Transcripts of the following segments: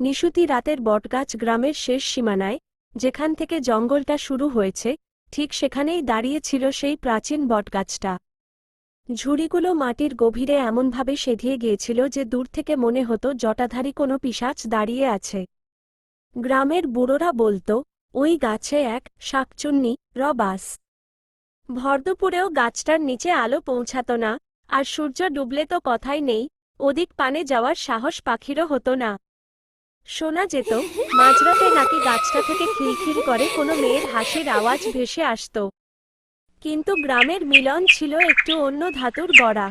নিশুতি রাতের বটগাছ গ্রামের শেষ সীমানায়, যেখান থেকে জঙ্গলটা শুরু হয়েছে, ঠিক সেখানেই দাঁড়িয়ে ছিল সেই প্রাচীন বটগাছটা। ঝুড়িগুলো মাটির গভীরে এমনভাবে সেধিয়ে গিয়েছিল যে দূর থেকে মনে হতো জটাধারী কোনো পিশাচ দাঁড়িয়ে আছে। গ্রামের বুড়োরা বলত, ওই গাছে এক শাকচুন্নি বাস। ভরদুপুরেও গাছটার নিচে আলো পৌঁছাত না, আর সূর্য ডুবলে তো কথাই নেই, ওদিক পানে যাওয়ার সাহস পাখিরও হতো না। শোনা যেত, মাঝরাতে নাকি গাছটা থেকে খিলখিল করে কোনো মেয়ের হাসির আওয়াজ ভেসে আসত। কিন্তু গ্রামের মিলন ছিল একটু অন্য ধাতুর গড়া।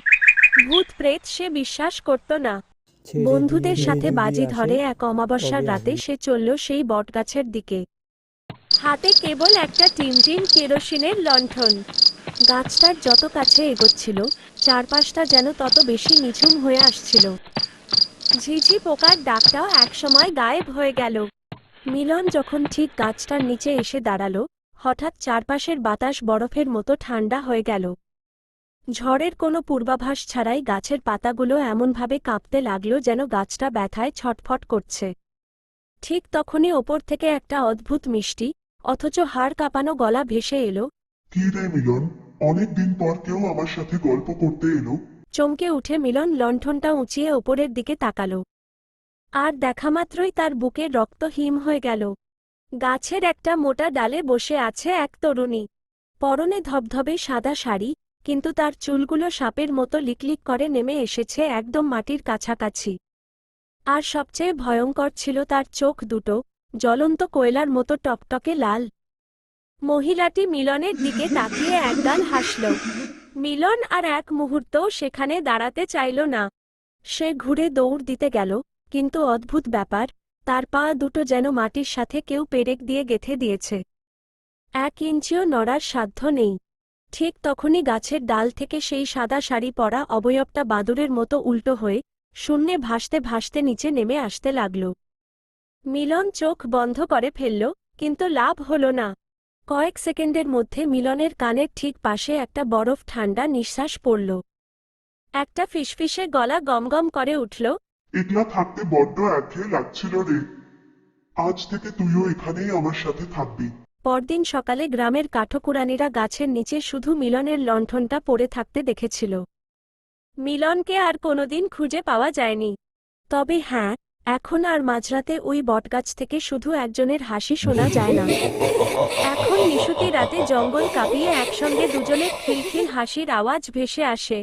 ভূত প্রেত সে বিশ্বাস করত না। বন্ধুদের সাথে বাজি ধরে এক অমাবস্যার রাতে সে চলল সেই বটগাছের দিকে। হাতে কেবল একটা টিমটিম কেরোসিনের লণ্ঠন। গাছটার যত কাছে এগোচ্ছিল, চারপাশটা যেন তত বেশি নিঝুম হয়ে আসছিল। ঝিঝি পোকার ডাকটাও একসময় গায়েব হয়ে গেল। মিলন যখন ঠিক গাছটার নিচে এসে দাঁড়ালো, হঠাৎ চারপাশের বাতাস বরফের মতো ঠান্ডা হয়ে গেল। ঝড়ের কোনো পূর্বাভাস ছাড়াই গাছের পাতাগুলো এমনভাবে কাঁপতে লাগলো যেন গাছটা ব্যথায় ছটফট করছে। ঠিক তখনই ওপর থেকে একটা অদ্ভুত মিষ্টি, অথচ হাড় কাঁপানো গলা ভেসে এলো। কি রে মিলন, অনেকদিন পর কেউ আমার সাথে গল্প করতে এলো। চমকে উঠে মিলন লণ্ঠনটা উঁচিয়ে ওপরের দিকে তাকালো। আর দেখামাত্রই তার বুকে রক্ত হিম হয়ে গেল। গাছের একটা মোটা ডালে বসে আছে এক তরুণী। পরনে ধবধবে সাদা শাড়ি, কিন্তু তার চুলগুলো সাপের মতো লিকলিক করে নেমে এসেছে একদম মাটির কাছাকাছি। আর সবচেয়ে ভয়ঙ্কর ছিল তার চোখ দুটো, জ্বলন্ত কোয়লার মতো টকটকে লাল। মহিলাটি মিলনের দিকে তাকিয়ে একগাল হাসল। মিলন আর এক মুহূর্তও সেখানে দাঁড়াতে চাইল না। সে ঘুরে দৌড় দিতে গেল, কিন্তু অদ্ভুত ব্যাপার, তার পা দুটো যেন মাটির সাথে কেউ পেরেক দিয়ে গেঁথে দিয়েছে। 1 ইঞ্চিও নড়ার সাধ্য নেই। ঠিক তখনই গাছের ডাল থেকে সেই সাদা শাড়ি পরা অবয়বটা বাদুড়ের মতো উল্টো হয়ে শূন্যে ভাসতে ভাসতে নিচে নেমে আসতে লাগল। মিলন চোখ বন্ধ করে ফেলল, কিন্তু লাভ হল না। কয়েক সেকেন্ডের মধ্যে মিলনের কানের ঠিক পাশে একটা বরফ ঠান্ডা নিঃশ্বাস পড়ল। একটা ফিসফিসে গলা গমগম করে উঠল। একলা থাকতে বড্ড একঘেয়ে লাগছিল রে। আজ থেকে তুইও এখানেই আমার সাথে থাকবি। পরদিন সকালে গ্রামের কাঠকুড়ানিরা গাছের নিচে শুধু মিলনের লণ্ঠনটা পড়ে থাকতে দেখেছিল। মিলনকে আর কোনোদিন খুঁজে পাওয়া যায়নি। তবে হ্যাঁ, এখন আর মাঝরাতে ওই বটগাছ থেকে শুধু একজনের হাসি শোনা যায় না। এখন নিশুতি রাতে জঙ্গল কাঁপিয়ে একসঙ্গে দুজনের খিলখিল হাসির আওয়াজ ভেসে আসে।